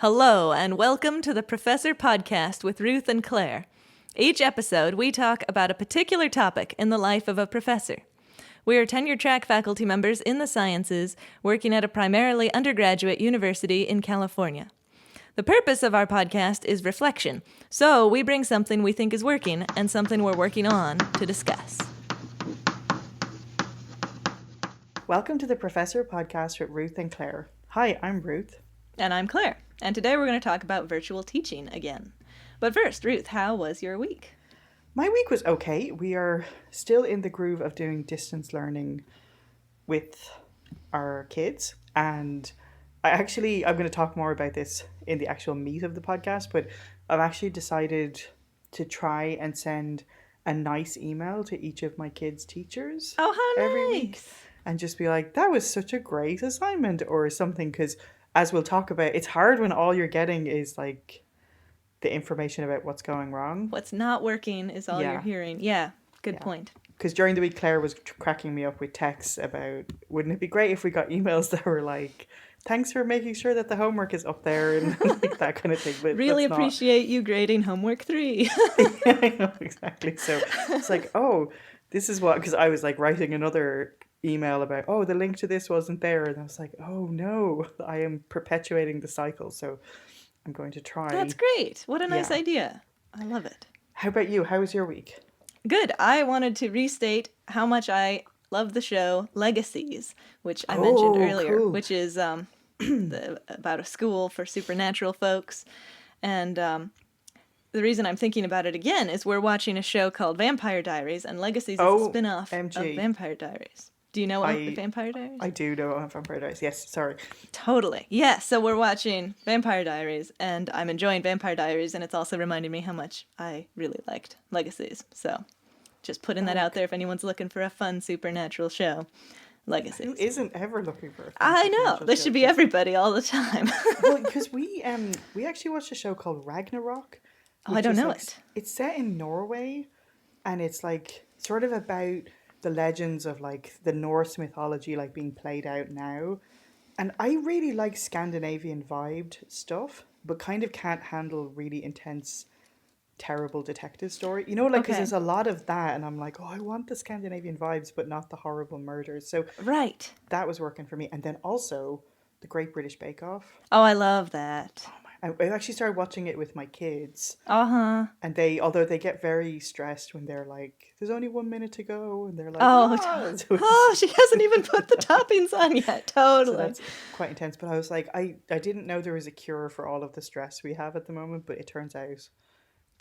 Hello, and welcome to the Professor Podcast with Ruth and Claire. Each episode, we talk about a particular topic in the life of a professor. We are tenure-track faculty members in the sciences, working at a primarily undergraduate university in California. The purpose of our podcast is reflection, so we bring something we think is working and something we're working on to discuss. Welcome to the Professor Podcast with Ruth and Claire. Hi, I'm Ruth. And I'm Claire. And today we're going to talk about virtual teaching again. But first, Ruth, how was your week? My week was okay. We are still in the groove of doing distance learning with our kids. And I'm going to talk more about this in the actual meat of the podcast, but I've actually decided to try and send a nice email to each of my kids' teachers. Oh, how nice. Every week. And just be like, that was such a great assignment or something, because as we'll talk about, it's hard when all you're getting is like the information about what's going wrong. What's not working is all you're hearing. Yeah, good point. Because during the week, Claire was cracking me up with texts about, wouldn't it be great if we got emails that were like, thanks for making sure that the homework is up there and like that kind of thing. But really appreciate you grading homework 3. Yeah, I know, exactly. So it's like, oh, this is what, because I was like writing another email about, oh, the link to this wasn't there, and I was like, oh no, I am perpetuating the cycle, so I'm going to try. That's great. What a nice idea. I love it. How about you? How was your week? Good. I wanted to restate how much I love the show Legacies, which I mentioned earlier, cool. which is about a school for supernatural folks. And the reason I'm thinking about it again is we're watching a show called Vampire Diaries, and Legacies is a spin-off of Vampire Diaries. Do you know about Vampire Diaries? I do know about Vampire Diaries. Yes, sorry. Totally. Yeah, so we're watching Vampire Diaries, and I'm enjoying Vampire Diaries, and it's also reminding me how much I really liked Legacies. So just putting that out there if anyone's looking for a fun supernatural show. Legacies. Who isn't ever looking for a fun I know. This should be everybody all the time. Well, because we actually watched a show called Ragnarok. Oh, I don't know it. It's set in Norway, and it's like sort of about the legends of like the Norse mythology like being played out now. And I really like Scandinavian vibed stuff, but kind of can't handle really intense, terrible detective story. You know, like, because there's a lot of that, and I'm like, oh, I want the Scandinavian vibes, but not the horrible murders. So right. That was working for me. And then also the Great British Bake Off. Oh, I love that. I actually started watching it with my kids. Uh-huh. And although they get very stressed when they're like, there's only 1 minute to go. And they're like, she hasn't even put the toppings on yet. Totally. So that's quite intense. But I was like, I didn't know there was a cure for all of the stress we have at the moment, but it turns out. It's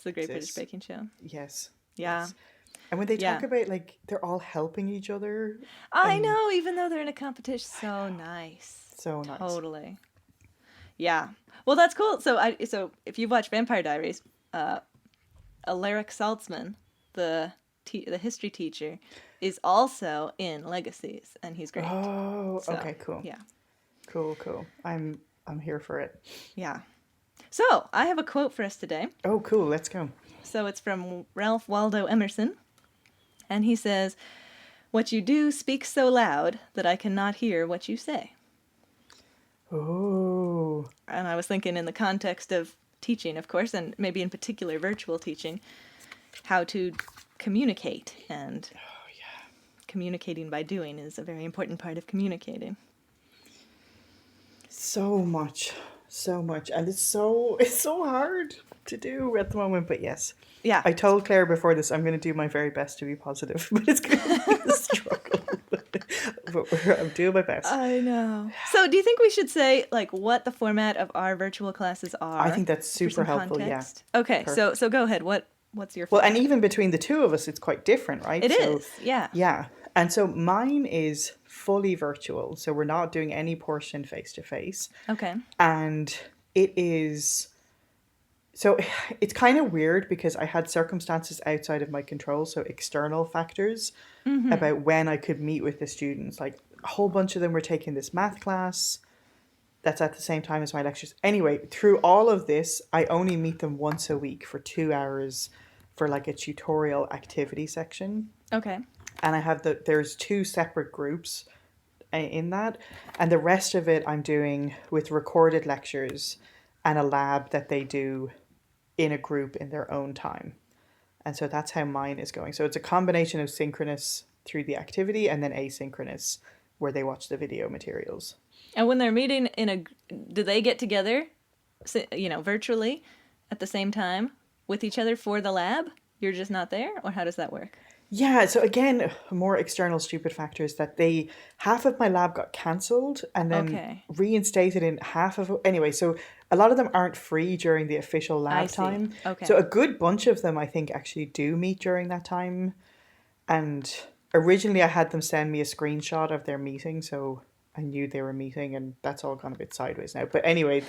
the Great British Baking Show. Yes. Yeah. Yes. And when they talk about like, they're all helping each other. I know, even though they're in a competition. So nice. So nice. Totally. Yeah. Well, that's cool. So if you've watched Vampire Diaries, Alaric Saltzman, the history teacher, is also in Legacies, and he's great. Oh, okay, cool. Yeah. Cool. I'm here for it. Yeah. So I have a quote for us today. Oh, cool. Let's go. So it's from Ralph Waldo Emerson, and he says, "What you do speaks so loud that I cannot hear what you say." Oh. And I was thinking in the context of teaching, of course, and maybe in particular virtual teaching, how to communicate. And communicating by doing is a very important part of communicating. So much. And it's so hard to do at the moment, but yes. Yeah. I told Claire before this, I'm going to do my very best to be positive, but it's going to be a struggle. But I'm doing my best. I know. So do you think we should say like what the format of our virtual classes are? I think that's super helpful, context? Yeah. Okay, perfect. So go ahead. What's your format? Well, and even between the two of us, it's quite different, right? It is, yeah. Yeah. And so mine is fully virtual, so we're not doing any portion face-to-face. Okay. And it is... So it's kind of weird because I had circumstances outside of my control, so external factors about when I could meet with the students. Like a whole bunch of them were taking this math class that's at the same time as my lectures. Anyway, through all of this, I only meet them once a week for 2 hours for like a tutorial activity section. Okay. And I have there's 2 separate groups in that. And the rest of it I'm doing with recorded lectures and a lab that they do in a group in their own time. And so that's how mine is going. So it's a combination of synchronous through the activity and then asynchronous where they watch the video materials. And when they're meeting do they get together, virtually at the same time with each other for the lab? You're just not there? Or how does that work? Yeah, so again, more external stupid factors that half of my lab got cancelled and then reinstated in half of it. Anyway, so a lot of them aren't free during the official lab time. Okay. So a good bunch of them, I think, actually do meet during that time. And originally I had them send me a screenshot of their meeting, so I knew they were meeting, and that's all gone a bit sideways now. But anyway,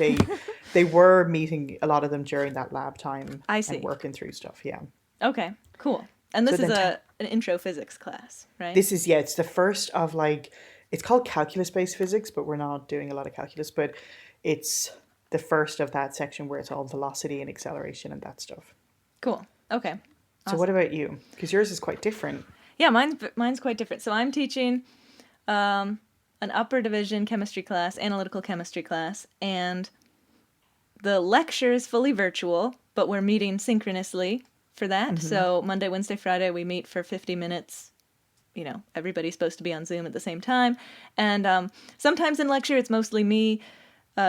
they were meeting, a lot of them, during that lab time. I see. And working through stuff, yeah. Okay, cool. And this is an intro physics class, right? This is, it's the first of it's called calculus-based physics, but we're not doing a lot of calculus, but it's the first of that section where it's all velocity and acceleration and that stuff. Cool. Okay. Awesome. So what about you? Because yours is quite different. Yeah, mine's quite different. So I'm teaching an upper division chemistry class, analytical chemistry class, and the lecture is fully virtual, but we're meeting synchronously for that. Mm-hmm. So Monday, Wednesday, Friday, we meet for 50 minutes. Everybody's supposed to be on Zoom at the same time. And sometimes in lecture, it's mostly me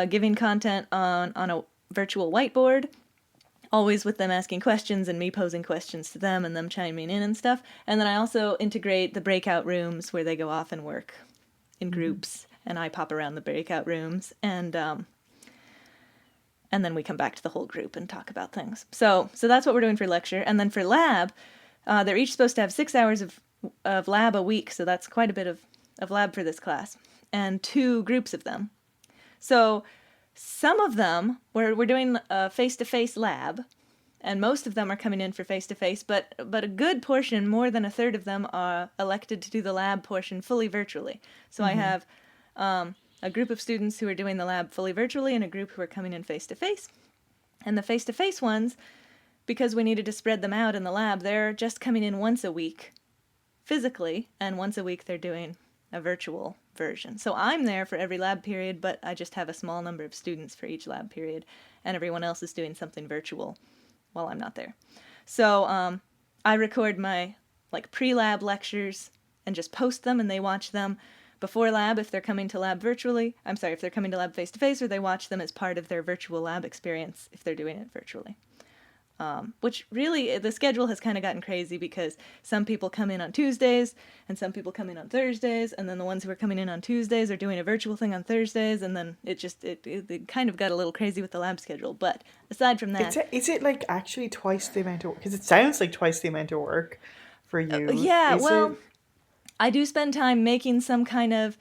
giving content on a virtual whiteboard, always with them asking questions and me posing questions to them and them chiming in and stuff. And then I also integrate the breakout rooms where they go off and work in groups, and I pop around the breakout rooms, and then we come back to the whole group and talk about things. So that's what we're doing for lecture. And then for lab, they're each supposed to have 6 hours of lab a week, so that's quite a bit of lab for this class, and 2 groups of them. So some of them, we're doing a face-to-face lab, and most of them are coming in for face-to-face, but a good portion, more than a third of them, are elected to do the lab portion fully virtually. So I have a group of students who are doing the lab fully virtually and a group who are coming in face-to-face. And the face-to-face ones, because we needed to spread them out in the lab, they're just coming in once a week physically, and once a week they're doing a virtual version. So I'm there for every lab period, but I just have a small number of students for each lab period, and everyone else is doing something virtual while I'm not there. So I record my pre-lab lectures and just post them, and they watch them before lab if they're coming to lab virtually. If they're coming to lab face-to-face, or they watch them as part of their virtual lab experience if they're doing it virtually. Which really, the schedule has kind of gotten crazy because some people come in on Tuesdays and some people come in on Thursdays, and then the ones who are coming in on Tuesdays are doing a virtual thing on Thursdays, and then it kind of got a little crazy with the lab schedule. But aside from that... Is it actually twice the amount of work? Because it sounds like twice the amount of work for you. I do spend time making some kind of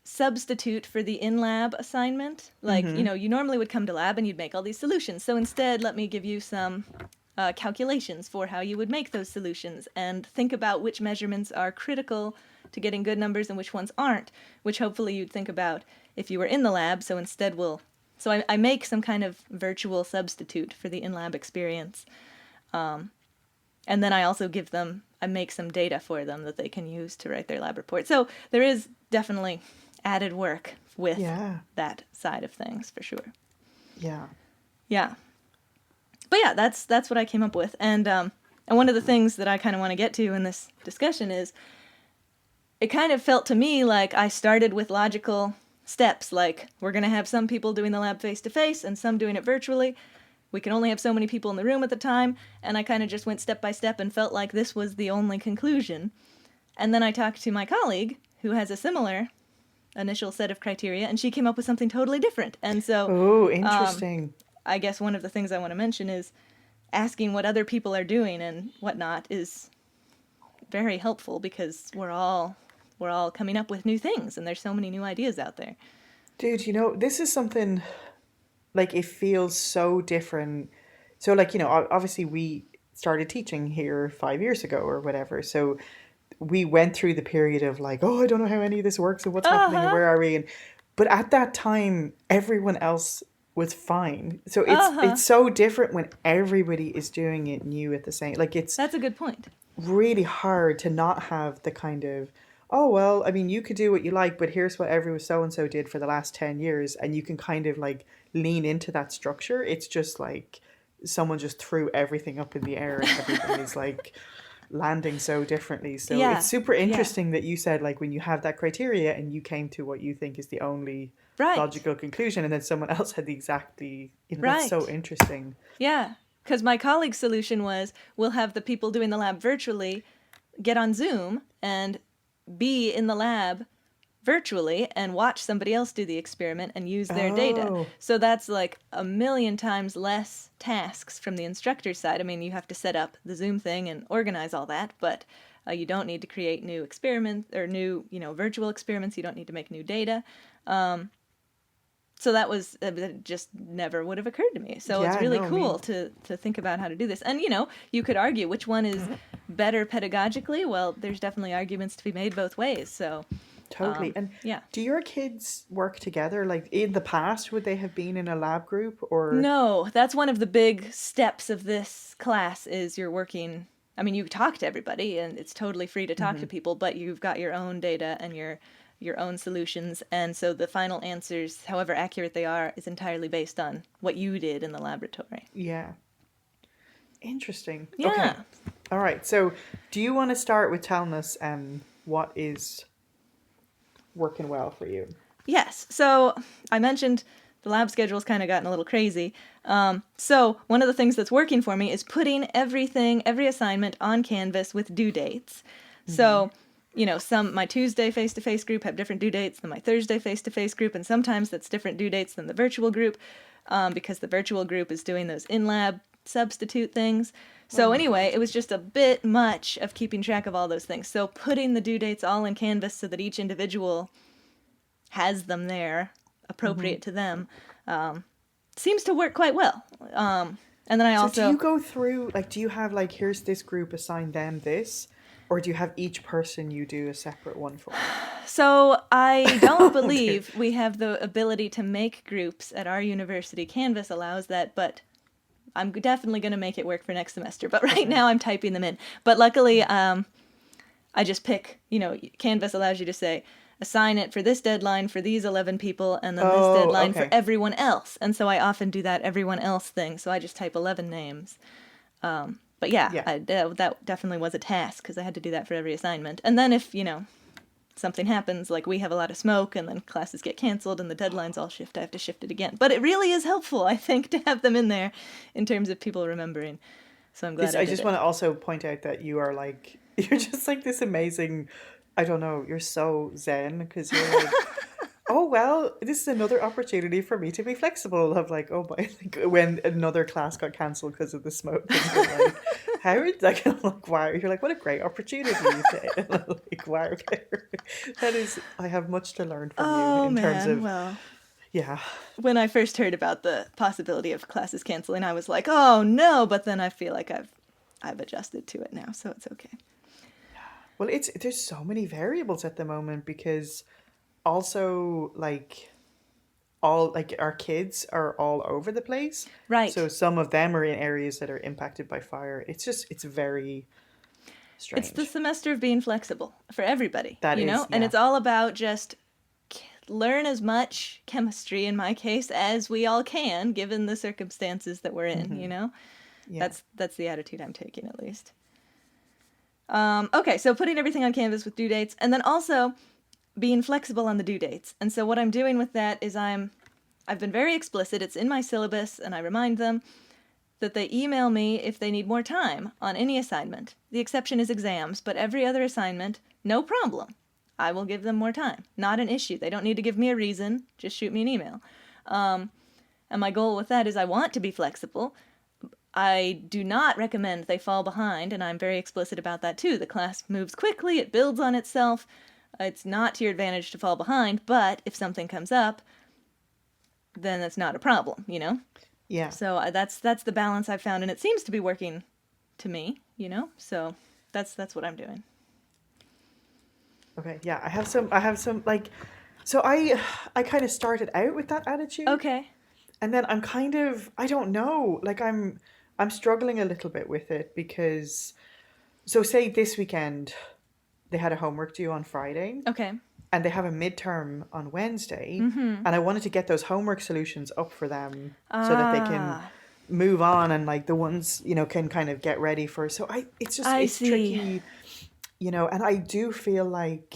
substitute for the in-lab assignment. You normally would come to lab and you'd make all these solutions. So instead, let me give you some calculations for how you would make those solutions and think about which measurements are critical to getting good numbers and which ones aren't, which hopefully you'd think about if you were in the lab. So instead I make some kind of virtual substitute for the in-lab experience. And then I also I make some data for them that they can use to write their lab report. So there is definitely added work with that side of things, for sure. Yeah. Yeah. But yeah, that's what I came up with. And one of the things that I kind of want to get to in this discussion is it kind of felt to me like I started with logical steps, like we're going to have some people doing the lab face-to-face and some doing it virtually. We can only have so many people in the room at the time, and I kind of just went step by step and felt like this was the only conclusion. And then I talked to my colleague, who has a similar initial set of criteria, and she came up with something totally different. And so... Oh, interesting. I guess one of the things I want to mention is asking what other people are doing and whatnot is very helpful, because we're all coming up with new things, and there's so many new ideas out there. Dude, this is something... it feels so different. So, obviously we started teaching here 5 years ago or whatever. So we went through the period of I don't know how any of this works and what's happening and where are we. But at that time, everyone else was fine. So it's so different when everybody is doing it new at the same. That's a good point. Really hard to not have the kind of, oh, well, I mean, you could do what you like, but here's what everyone so and so did for the last 10 years. And you can kind of like lean into that structure. It's just like someone just threw everything up in the air and everything is like landing so differently. So it's Yeah, super yeah, interesting that you said like when you have that criteria and you came to what you think is the only right, logical conclusion, and then someone else had the exactly, that's so right. interesting. Yeah, because my colleague's solution was we'll have the people doing the lab virtually get on Zoom and be in the lab virtually and watch somebody else do the experiment and use their data. Oh, So that's like a million times less tasks from the instructor's side. I mean, you have to set up the Zoom thing and organize all that, but you don't need to create new experiments or new, virtual experiments. You don't need to make new data. So that was that just never would have occurred to me. So it's yeah, really no, me. cool to think about how to do this. And you could argue which one is better pedagogically. Well, there's definitely arguments to be made both ways. So Totally. And yeah. do your kids work together? Like in the past, would they have been in a lab group or? No, that's one of the big steps of this class is you're working. I mean, you talk to everybody and it's totally free to talk to people, but you've got your own data and your own solutions, and so the final answers, however accurate they are, is entirely based on what you did in the laboratory. Yeah. Interesting. Okay. Yeah. All right. So, do you want to start with telling us what is working well for you? Yes. So I mentioned the lab schedule's kind of gotten a little crazy. So one of the things that's working for me is putting every assignment on Canvas with due dates. So, my Tuesday face-to-face group have different due dates than my Thursday face-to-face group, and sometimes that's different due dates than the virtual group, because the virtual group is doing those in-lab substitute things. So anyway, it was just a bit much of keeping track of all those things. So putting the due dates all in Canvas so that each individual has them there, appropriate to them, seems to work quite well. And then I So, also... do you go through, like, do you have, like, here's this group, assign them this? Or do you have each person you do a separate one for? So I don't dear. believe we have the ability to make groups at our university. Canvas allows that, but I'm definitely going to make it work for next semester. But right now I'm typing them in. But luckily, I just pick, Canvas allows you to say, assign it for this deadline for these 11 people, and then this deadline for Okay. everyone else. And so I often do that everyone else thing. So I just type 11 names. But yeah, Yeah. that definitely was a task because I had to do that for every assignment. And then if, something happens, like we have a lot of smoke and then classes get canceled and the deadlines all shift, I have to shift it again. But it really is helpful, I think, to have them in there in terms of people remembering. So I'm glad I I did just it. want to also point out that you are like, you're just like this amazing, I don't know, you're so zen because you're like, oh, well, this is another opportunity for me to be flexible. Of like, oh, boy, like when another class got cancelled because of the smoke, and you're like, how are like, like, wow, you're like, what a great opportunity to, like, wow, that is, I have much to learn from you Oh in terms man, of, well, yeah. when I first heard about the possibility of classes canceling, I was like, "Oh no!" But then I feel like I've adjusted to it now, so it's okay. Well, there's so many variables at the moment because also like all like our kids are all over the place. Right. So some of them are in areas that are impacted by fire. It's very It's the strange. semester of being flexible for everybody, That is, and yeah. it's all about just learn as much chemistry in my case as we all can given the circumstances that we're in. Yeah. That's the attitude I'm taking, at least. Okay, so putting everything on Canvas with due dates, and then also being flexible on the due dates. And so what I'm doing with that is I've been very explicit. It's in my syllabus, and I remind them that they email me if they need more time on any assignment. The exception is exams, but every other assignment, no problem. I will give them more time. Not an issue. They don't need to give me a reason. Just shoot me an email. And my goal with that is I want to be flexible. I do not recommend they fall behind, and I'm very explicit about that too. The class moves quickly, it builds on itself. It's not to your advantage to fall behind, but if something comes up, then that's not a problem. Yeah. So that's the balance I've found, and it seems to be working to me. So that's what I'm doing. Okay. Yeah. I have some like so I kind of started out with that attitude. Okay. And then I'm kind of, I don't know, like I'm struggling a little bit with it because, so say this weekend, they had a homework due on Friday. Okay. And they have a midterm on Wednesday. And I wanted to get those homework solutions up for them so that they can Ah, move on, and like the ones, can kind of get ready for. So it's just, I it's see. tricky, and I do feel like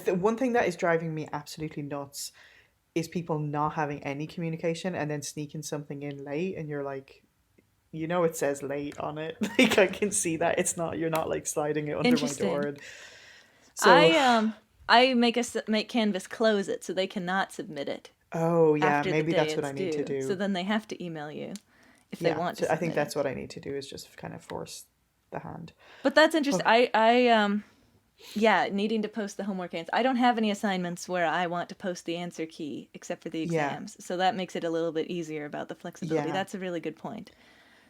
one thing that is driving me absolutely nuts is people not having any communication and then sneaking something in late, and you're like, it says late on it. Like I can see that it's not, you're not like sliding it under my door. Interesting. And so, I make Canvas close it so they cannot submit it oh yeah, after the maybe day that's what it's I need to due. So do. then they have to email you if they Yeah, want to so I think submit that's it. what I need to do, is just kind of force the hand. But that's interesting. Oh, Yeah, needing to post the homework answer. I don't have any assignments where I want to post the answer key except for the yeah, exams. So that makes it a little bit easier about the flexibility. yeah. That's a really good point.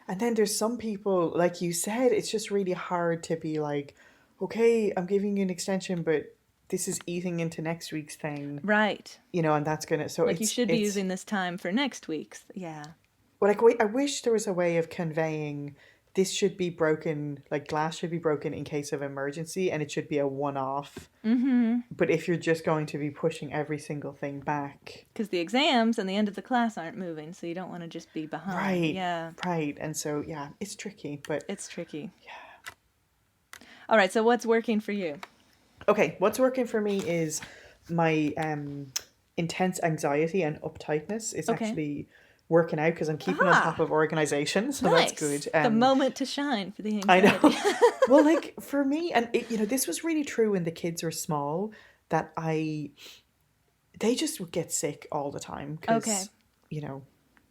And then there's some people, like you said, it's just really hard to be like, okay, I'm giving you an extension, but this is eating into next week's thing, Right. and that's gonna. So Like you should be it's using this time for next week's. Yeah. well, like I wish there was a way of conveying this should be broken, like glass should be broken in case of emergency, and it should be a one-off. But if you're just going to be pushing every single thing back, Because the exams and the end of the class aren't moving, so you don't want to just be behind. right, Yeah. right, and so yeah, it's tricky, but It's tricky. All right, so what's working for you? okay, what's working for me is my intense anxiety and uptightness is Okay. actually working out because I'm keeping on top of organization, so Nice. that's good. The moment to shine for the I anxiety. know. Well, like for me, and this was really true when the kids were small, that they just would get sick all the time because, Okay.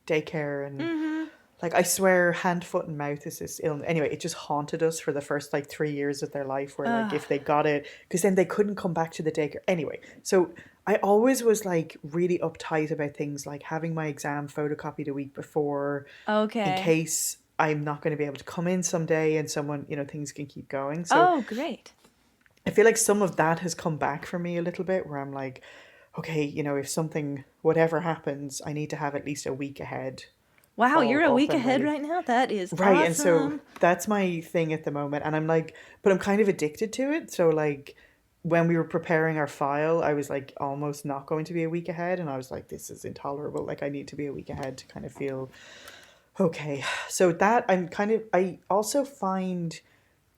daycare and like I swear, hand, foot, and mouth is this illness. Anyway, it just haunted us for the first like 3 years of their life, where like if they got it, because then they couldn't come back to the daycare. Anyway, so I always was like really uptight about things like having my exam photocopied a week before, in Okay. case I'm not going to be able to come in someday and someone, things can keep going. So Oh, great. I feel like some of that has come back for me a little bit, where I'm like, okay, if something, whatever happens, I need to have at least a week ahead. Wow, all you're a up week and ahead ready. right now? That is Right, awesome. and so that's my thing at the moment. And I'm like, but I'm kind of addicted to it. So like when we were preparing our file, I was like almost not going to be a week ahead. And I was like, this is intolerable. Like I need to be a week ahead to kind of feel okay. So that I also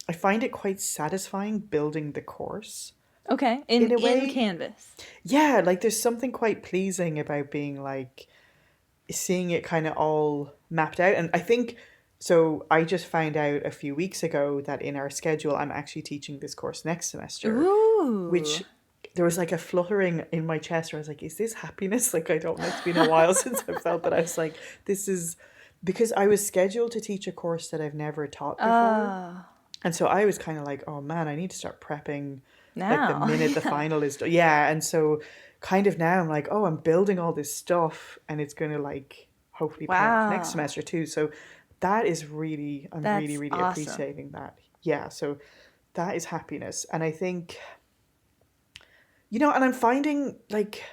I find it quite satisfying building the course Okay, in a in way. Canvas. Yeah, like there's something quite pleasing about being like seeing it kind of all mapped out. And I think so. I just found out a few weeks ago that in our schedule, I'm actually teaching this course next semester, Ooh. which there was like a fluttering in my chest where I was like, is this happiness? Like, I don't know. It's been a while since I felt that. I was like, this is because I was scheduled to teach a course that I've never taught before. Oh, And so I was kind of like, oh man, I need to start prepping like the now. minute the final is done. Yeah. And so kind of now I'm like, oh, I'm building all this stuff and it's going to like hopefully pay off next Wow. semester too. So that is really, I'm really, That's really awesome. appreciating that. Yeah. So that is happiness. And I think, and I'm finding like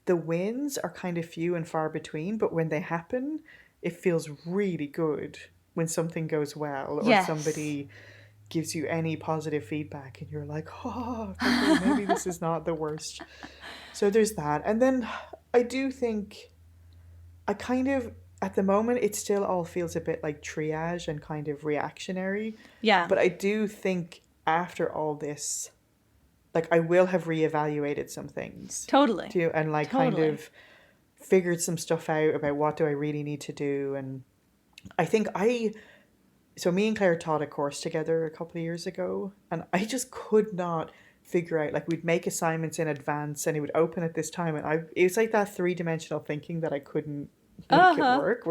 the wins are kind of few and far between, but when they happen, it feels really good when something goes well or Yes. somebody gives you any positive feedback and you're like, oh, okay, maybe this is not the worst. So there's that. And then I do think I kind of, at the moment, it still all feels a bit like triage and kind of reactionary. Yeah. But I do think after all this, like I will have reevaluated some things Totally. too, and like kind Totally. of figured some stuff out about what do I really need to do. And I think so me and Claire taught a course together a couple of years ago, and I just could not figure out, like we'd make assignments in advance and it would open at this time, and it was like that three-dimensional thinking that I couldn't make it work.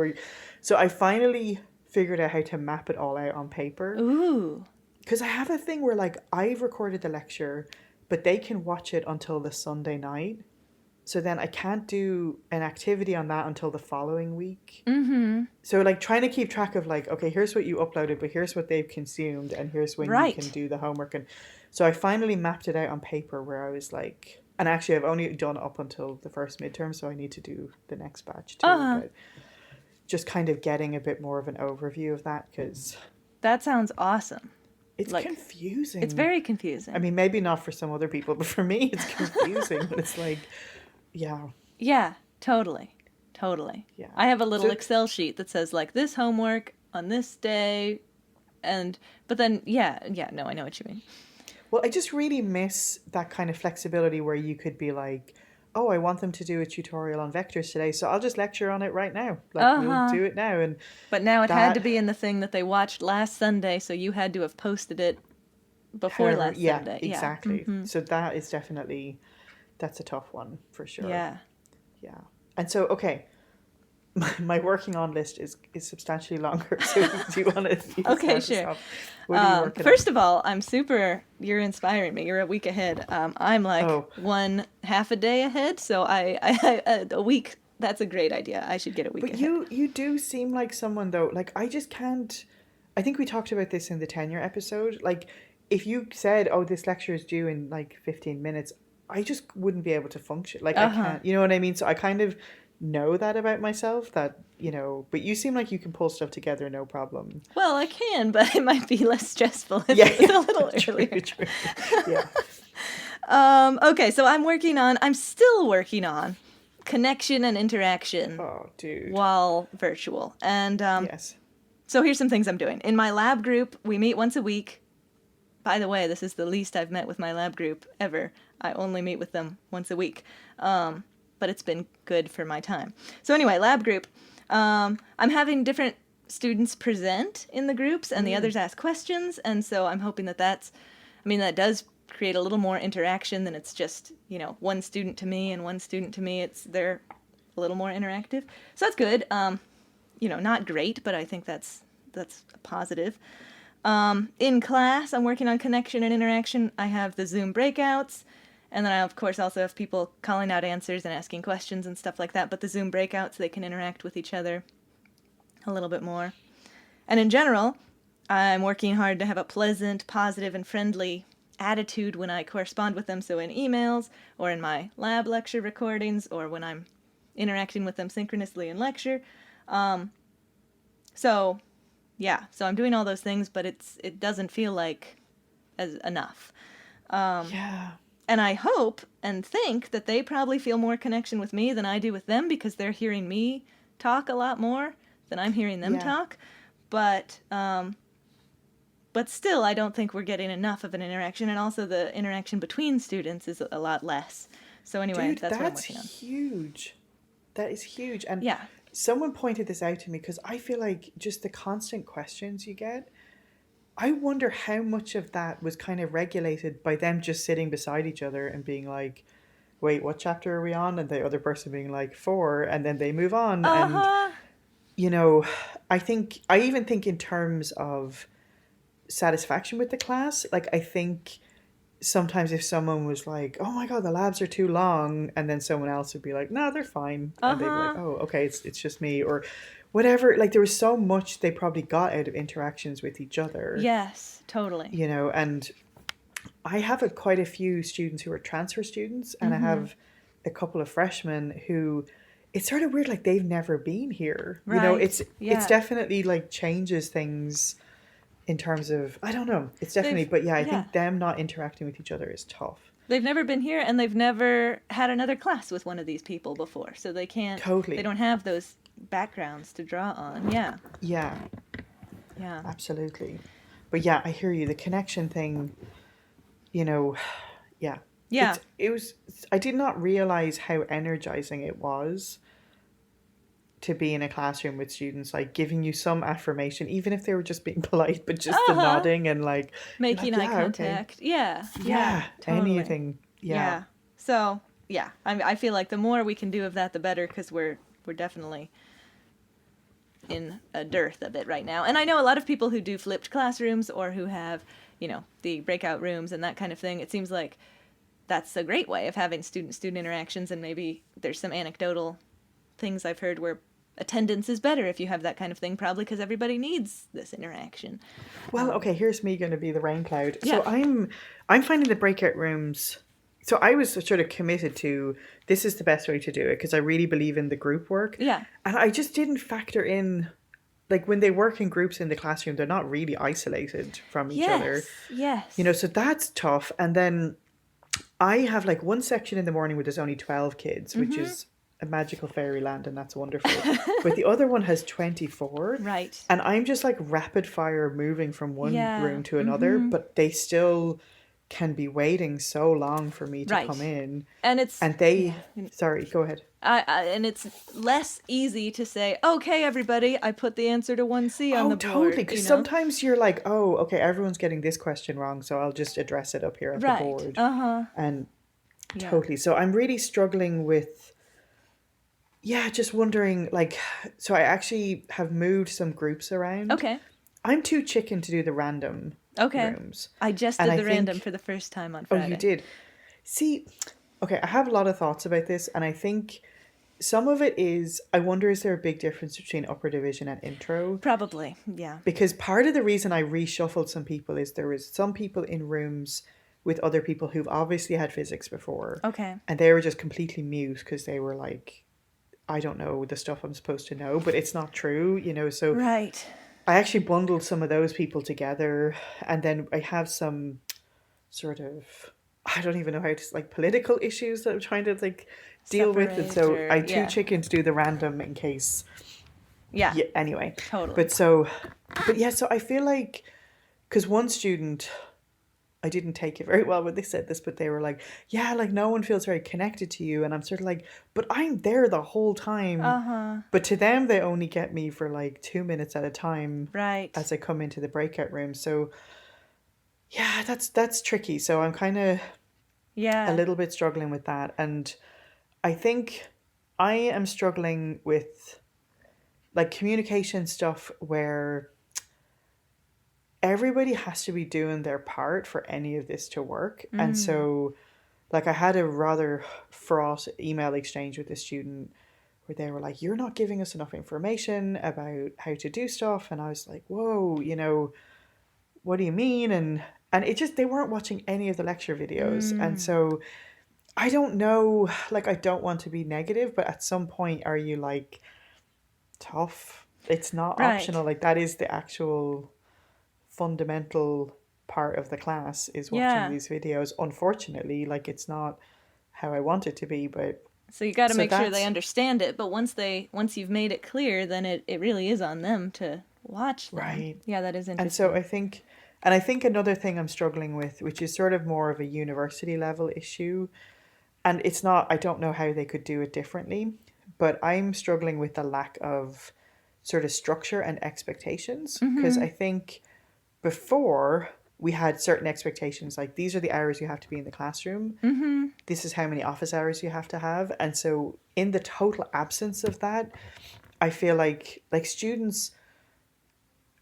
So I finally figured out how to map it all out on paper. Ooh. Because I have a thing where like I've recorded the lecture, but they can watch it until the Sunday night. So then I can't do an activity on that until the following week. Mm-hmm. So like trying to keep track of like, okay, here's what you uploaded, but here's what they've consumed, and here's when Right. you can do the homework. And so I finally mapped it out on paper where I was like, and actually I've only done up until the first midterm, so I need to do the next batch too. But just kind of getting a bit more of an overview of that, because That sounds awesome. It's like, confusing. It's very confusing. I mean, maybe not for some other people, but for me, it's confusing. It's like, yeah. Yeah, totally. Yeah. I have a little So- Excel sheet that says like this homework on this day, but then no, I know what you mean. Well, I just really miss that kind of flexibility where you could be like, oh, I want them to do a tutorial on vectors today, so I'll just lecture on it right now. Like, we'll do it now. And But now it had that- to be in the thing that they watched last Sunday, so you had to have posted it before however, last yeah, Sunday. exactly. Mm-hmm. So that is definitely, that's a tough one for sure. Yeah. Yeah. And so, okay, my working on list is substantially longer. So do you want to Okay, sure. What are you working First of all, you're inspiring me. You're a week ahead. I'm like Oh. 1/2 a day ahead, so I a week, that's a great idea. I should get a week But ahead. you do seem like someone though, like I just can't, I think we talked about this in the tenure episode. Like if you said, oh, this lecture is due in like 15 minutes, I just wouldn't be able to function. Like I can't, you know what I mean? So I kind of know that about myself that, but you seem like you can pull stuff together no problem. Well, I can, but it might be less stressful if Yeah, it's a little true, earlier. true. Yeah. Okay, so I'm still working on connection and interaction Oh, dude. while virtual. And Yes. so here's some things I'm doing. In my lab group, we meet once a week. By the way, this is the least I've met with my lab group ever. I only meet with them once a week. But it's been good for my time. So anyway, lab group. I'm having different students present in the groups and the others ask questions. And so I'm hoping that that does create a little more interaction than it's just, one student to me and one student to me. They're a little more interactive. So that's good. Not great, but I think that's a positive. In class, I'm working on connection and interaction. I have the Zoom breakouts, and then I, of course, also have people calling out answers and asking questions and stuff like that. But the Zoom breakouts, they can interact with each other a little bit more. And in general, I'm working hard to have a pleasant, positive, and friendly attitude when I correspond with them. So in emails, or in my lab lecture recordings, or when I'm interacting with them synchronously in lecture. So I'm doing all those things, but it doesn't feel like as enough. Yeah. And I hope and think that they probably feel more connection with me than I do with them because they're hearing me talk a lot more than I'm hearing them talk. But still, I don't think we're getting enough of an interaction, and also the interaction between students is a lot less. So anyway, Dude, that's what I'm working on. Huge. That is huge. And Yeah. someone pointed this out to me because I feel like just the constant questions you get, I wonder how much of that was kind of regulated by them just sitting beside each other and being like, wait, what chapter are we on? And the other person being like 4, and then they move on. And, I even think in terms of satisfaction with the class, like I think sometimes if someone was like, oh my God, the labs are too long, and then someone else would be like, no, they're fine. And they'd be like, oh, okay, it's just me, or whatever. Like there was so much they probably got out of interactions with each other. Yes, totally. And I have quite a few students who are transfer students, and I have a couple of freshmen who it's sort of weird, like they've never been here. Right. It's definitely like changes things in terms of, I don't know, it's definitely, I think them not interacting with each other is tough. They've never been here, and they've never had another class with one of these people before, so they can't. Totally. They don't have those backgrounds to draw on. Yeah. Yeah. Yeah. Absolutely. But yeah, I hear you. The connection thing, yeah. Yeah. It was, I did not realize how energizing it was to be in a classroom with students, like giving you some affirmation, even if they were just being polite, but just the nodding and like making eye contact. Okay. Yeah. Totally. Anything. Yeah. So I feel like the more we can do of that, the better, because we're definitely in a dearth of it right now. And I know a lot of people who do flipped classrooms or who have, the breakout rooms and that kind of thing. It seems like that's a great way of having student-student interactions, and maybe there's some anecdotal things I've heard where attendance is better if you have that kind of thing, probably because everybody needs this interaction. Well, okay, here's me going to be the rain cloud. Yeah. So I'm finding the breakout rooms. So I was sort of committed to this is the best way to do it because I really believe in the group work. Yeah. And I just didn't factor in, like when they work in groups in the classroom, they're not really isolated from each other. Yes. You know, so that's tough. And then I have like one section in the morning where there's only 12 kids, which is a magical fairyland, and that's wonderful. But the other one has 24. Right. And I'm just like rapid fire moving from one Yeah. room to another, but they still can be waiting so long for me to Right. come in. And it's And they, sorry, go ahead. and it's less easy to say, okay, everybody, I put the answer to 1C on the board. Totally. Because sometimes you're like, oh, okay, everyone's getting this question wrong, so I'll just address it up here at the board. And totally. So I'm really struggling with, just wondering, like, so I actually have moved some groups around. Okay. I'm too chicken to do the random rooms. I just did the random for the first time on Friday. Oh, you did? See, okay, I have a lot of thoughts about this, and I think some of it is, I wonder, is there a big difference between upper division and intro? Probably, yeah. Because part of the reason I reshuffled some people is there was some people in rooms with other people who've obviously had physics before. Okay. And they were just completely mute because they were like, I don't know the stuff I'm supposed to know, but it's not true, you know, so... Right. I actually bundled some of those people together, and then I have some sort of, I don't even know how to, like, political issues that I'm trying to, like, deal with, and so I too chicken to do the random in case. Yeah. Anyway. Totally. So I feel like, because one student, I didn't take it very well when they said this, but they were like, yeah, like no one feels very connected to you. And I'm sort of like, but I'm there the whole time. But to them, they only get me for like 2 minutes at a time. Right. As I come into the breakout room. So yeah, that's tricky. So I'm kind of a little bit struggling with that. And I think I am struggling with like communication stuff where everybody has to be doing their part for any of this to work. And so, like, I had a rather fraught email exchange with a student where they were like, you're not giving us enough information about how to do stuff. And I was like, whoa, you know, what do you mean? And it just, they weren't watching any of the lecture videos. And so I don't know, like, I don't want to be negative, but at some point, are you like, tough? It's not optional. Like, that is the actual fundamental part of the class is watching these videos. Unfortunately, like, it's not how I want it to be, but so you got to make sure they understand it, but once you've made it clear, then it really is on them to watch them. Right. Yeah, that is interesting. And so I think another thing I'm struggling with, which is sort of more of a university level issue, and it's not, I don't know how they could do it differently, but I'm struggling with the lack of sort of structure and expectations, because I think before we had certain expectations, like these are the hours you have to be in the classroom. This is how many office hours you have to have. And so in the total absence of that, I feel like students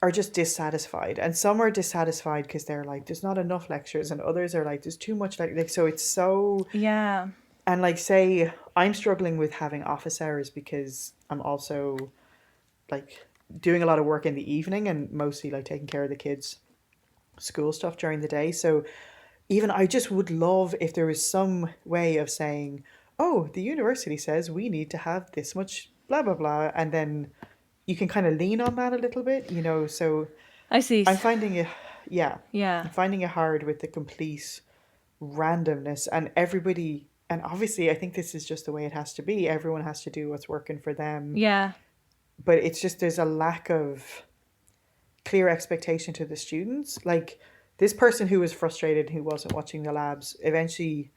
are just dissatisfied, and some are dissatisfied because they're like, there's not enough lectures, and others are like, there's too much, like so it's so, and like, say I'm struggling with having office hours because I'm also like doing a lot of work in the evening and mostly like taking care of the kids' school stuff during the day. So even I just would love if there was some way of saying, oh, the university says we need to have this much blah, blah, blah. And then you can kind of lean on that a little bit, you know, so I see. I'm finding it, I'm finding it hard with the complete randomness and everybody. And obviously I think this is just the way it has to be. Everyone has to do what's working for them. Yeah. But it's just, there's a lack of clear expectation to the students. Like this person who was frustrated, who wasn't watching the labs, eventually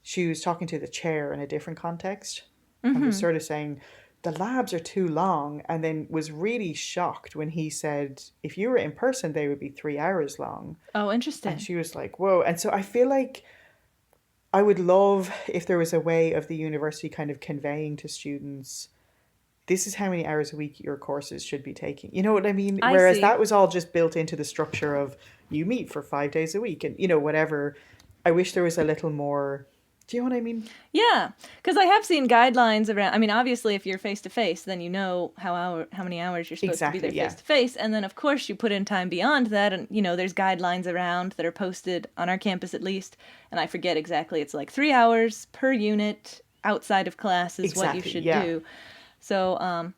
she was talking to the chair in a different context and was sort of saying, the labs are too long, and then was really shocked when he said, if you were in person, they would be 3 hours long. Oh, interesting. And she was like, whoa. And so I feel like I would love if there was a way of the university kind of conveying to students, this is how many hours a week your courses should be taking. You know what I mean? Whereas that was all just built into the structure of you meet for 5 days a week and, you know, whatever. I wish there was a little more. Do you know what I mean? Yeah, because I have seen guidelines around. I mean, obviously, if you're face to face, then you know how many hours you're supposed to be there face to face, and then of course you put in time beyond that, and you know there's guidelines around that are posted on our campus at least, and I forget exactly. It's like 3 hours per unit outside of class is what you should do. So,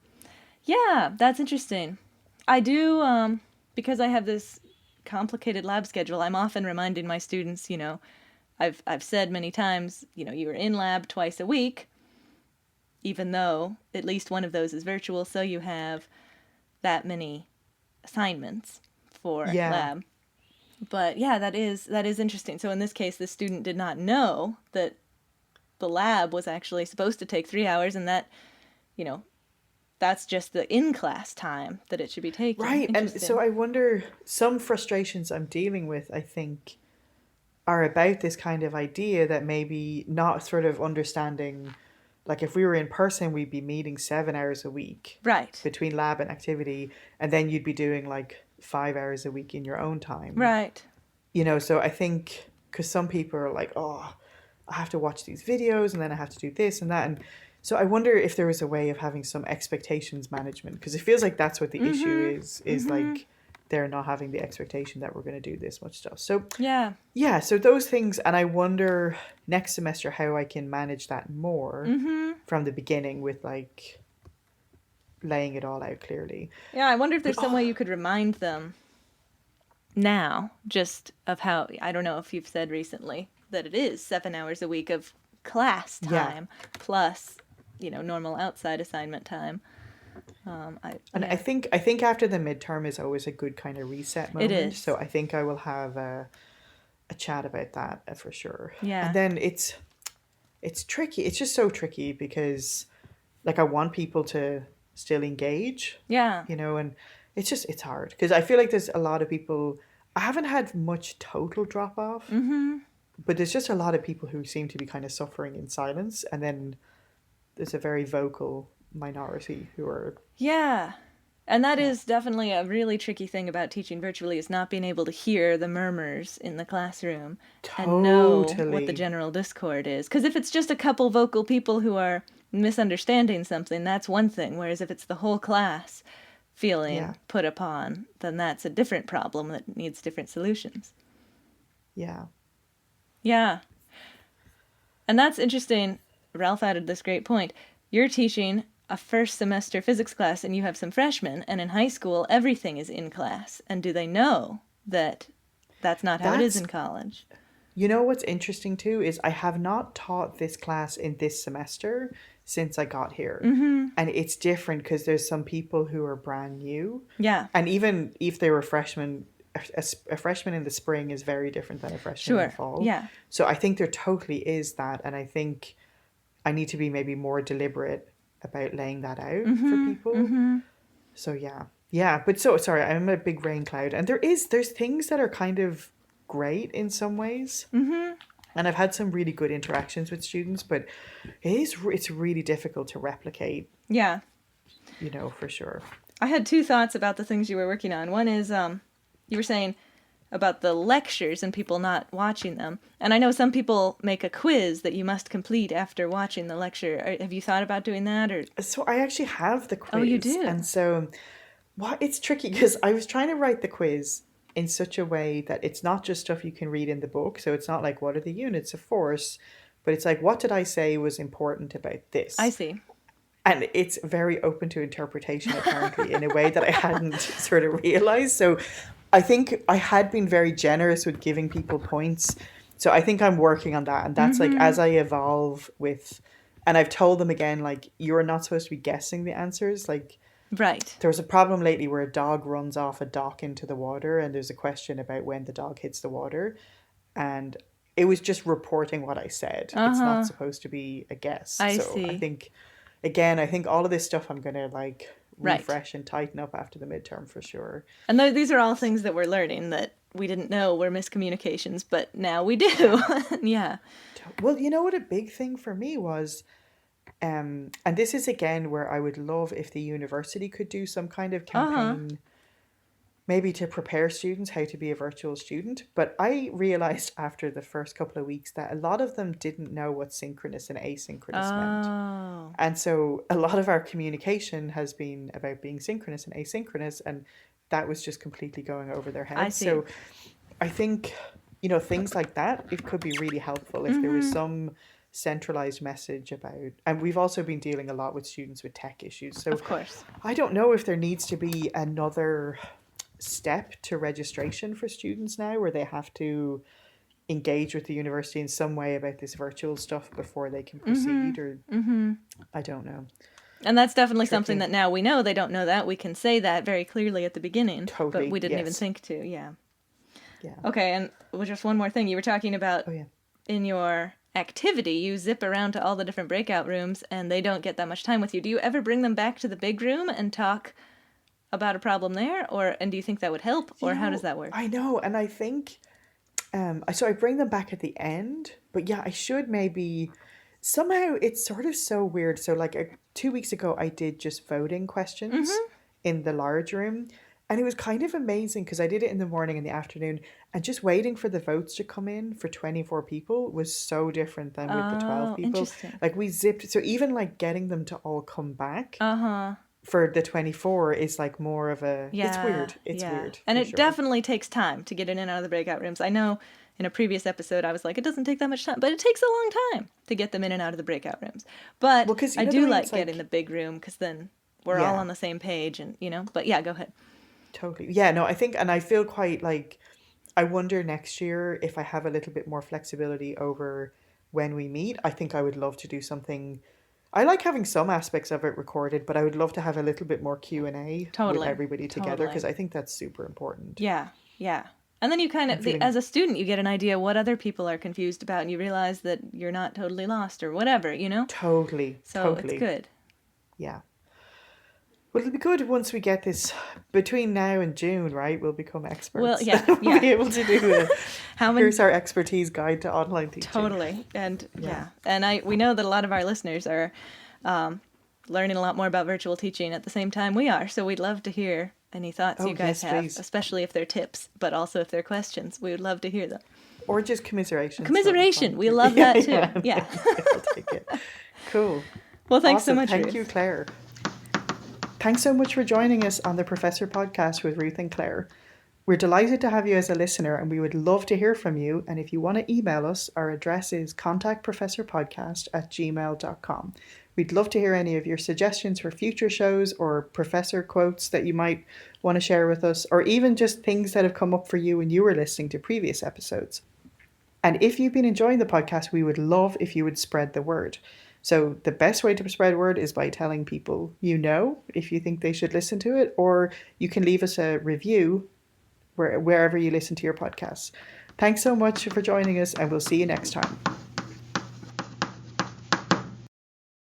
yeah, that's interesting. I do, because I have this complicated lab schedule, I'm often reminding my students, I've said many times, you're in lab twice a week, even though at least one of those is virtual, so you have that many assignments for lab. But yeah, that is interesting. So in this case, the student did not know that the lab was actually supposed to take 3 hours, and that, that's just the in-class time that it should be taking. Right, and so I wonder, some frustrations I'm dealing with, I think, are about this kind of idea that maybe not sort of understanding, like if we were in person, we'd be meeting 7 hours a week. Right. Between lab and activity, and then you'd be doing like 5 hours a week in your own time. Right. So I think, because some people are like, oh, I have to watch these videos and then I have to do this and that. And so I wonder if there is a way of having some expectations management, because it feels like that's what the issue is like they're not having the expectation that we're going to do this much stuff. So yeah, so those things, and I wonder next semester how I can manage that more from the beginning with like laying it all out clearly. Yeah, I wonder if there's some way you could remind them now, just of how, I don't know if you've said recently that it is 7 hours a week of class time plus, normal outside assignment time. I think after the midterm is always a good kind of reset moment. It is. So I think I will have a chat about that for sure. Yeah. And then it's tricky. It's just so tricky because like I want people to still engage. Yeah. And it's hard because I feel like there's a lot of people. I haven't had much total drop off, but there's just a lot of people who seem to be kind of suffering in silence, and then there's a very vocal minority who are. Yeah. And that is definitely a really tricky thing about teaching virtually, is not being able to hear the murmurs in the classroom and know what the general discord is. Because if it's just a couple vocal people who are misunderstanding something, that's one thing. Whereas if it's the whole class feeling put upon, then that's a different problem that needs different solutions. Yeah. Yeah. And that's interesting. Ralph added this great point. You're teaching a first semester physics class and you have some freshmen, and in high school everything is in class. And do they know that that's not how it is in college? What's interesting too is I have not taught this class in this semester since I got here. And it's different because there's some people who are brand new. Yeah. And even if they were freshmen, a freshman in the spring is very different than a freshman in the fall. Yeah. So I think there totally is that. And I think I need to be maybe more deliberate about laying that out for people. So yeah, but so sorry, I'm a big rain cloud, and there's things that are kind of great in some ways, and I've had some really good interactions with students, but it's really difficult to replicate. Yeah, for sure. I had two thoughts about the things you were working on. One is you were saying about the lectures and people not watching them. And I know some people make a quiz that you must complete after watching the lecture. Have you thought about doing that? Or so I actually have the quiz. Oh, you do? And so it's tricky because I was trying to write the quiz in such a way that it's not just stuff you can read in the book. So it's not like, what are the units of force? But it's like, what did I say was important about this? I see. And it's very open to interpretation, apparently, in a way that I hadn't sort of realized. So I think I had been very generous with giving people points. So I think I'm working on that. And that's like, as I evolve with, and I've told them again, like, you're not supposed to be guessing the answers. Like, right. There was a problem lately where a dog runs off a dock into the water, and there's a question about when the dog hits the water. And it was just reporting what I said. It's not supposed to be a guess. I see. I think all of this stuff I'm going to like refresh and tighten up after the midterm for sure. And these are all things that we're learning that we didn't know were miscommunications, but now we do. Yeah. Well, you know what a big thing for me was, and this is again where I would love if the university could do some kind of campaign, maybe to prepare students how to be a virtual student. But I realized after the first couple of weeks that a lot of them didn't know what synchronous and asynchronous meant. And so a lot of our communication has been about being synchronous and asynchronous, and that was just completely going over their heads. So I think, things like that, it could be really helpful if there was some centralized message about, and we've also been dealing a lot with students with tech issues. So Of course. I don't know if there needs to be another step to registration for students now where they have to engage with the university in some way about this virtual stuff before they can proceed, or I don't know. And that's definitely Tricky. something that now we know. They don't know that. We can say that very clearly at the beginning. Totally, But we didn't even yes. think to, yeah. Yeah. Okay, and just one more thing. You were talking about Oh yeah. in your activity, you zip around to all the different breakout rooms and they don't get that much time with you. Do you ever bring them back to the big room and talk about a problem there? And do you think that would help? Or how does that work? I know, and I think so I bring them back at the end, but yeah, I should maybe somehow it's sort of so weird. So like 2 weeks ago I did just voting questions in the large room, and it was kind of amazing because I did it in the morning and the afternoon, and just waiting for the votes to come in for 24 people was so different than with the 12 people. Interesting. Like we zipped, so even like getting them to all come back Uh-huh. for the 24 is like more of a, Yeah. it's weird. It's yeah. weird. And for it sure. definitely takes time to get in and out of the breakout rooms. I know in a previous episode I was like, it doesn't take that much time, but it takes a long time to get them in and out of the breakout rooms. But Well, 'cause you I know the do way like it's like- getting the big room because then we're all Yeah. on the same page and, but yeah, go ahead. Totally. Yeah, no, I think, and I feel quite like, I wonder next year if I have a little bit more flexibility over when we meet. I think I would love to do something. I like having some aspects of it recorded, but I would love to have a little bit more Q&A with Totally. everybody together, Totally. because I think that's super important. Yeah, yeah. And then you kind of, feeling- as a student, you get an idea what other people are confused about and you realize that you're not totally lost or whatever, Totally. So totally. it's good. Yeah. Well, it'll be good once we get this between now and June, right? We'll become experts. Well, yeah, We'll yeah. be able to do How many... here's our expertise guide to online teaching. Totally. And and we know that a lot of our listeners are learning a lot more about virtual teaching at the same time we are. So we'd love to hear any thoughts you guys yes, have, please. especially if they're tips, but also if they're questions. We would love to hear them. Or just commiseration. Commiseration. We love that too. Yeah. I'll take it. Cool. Well, thanks so Awesome. much, Thank Ruth. you, Claire. Thanks so much for joining us on the Professor Podcast with Ruth and Claire. We're delighted to have you as a listener, and we would love to hear from you. And if you want to email us, our address is contactprofessorpodcast@gmail.com. We'd love to hear any of your suggestions for future shows or professor quotes that you might want to share with us, or even just things that have come up for you when you were listening to previous episodes. And if you've been enjoying the podcast, we would love if you would spread the word. So the best way to spread word is by telling people if you think they should listen to it, or you can leave us a review wherever you listen to your podcasts. Thanks so much for joining us, and we'll see you next time.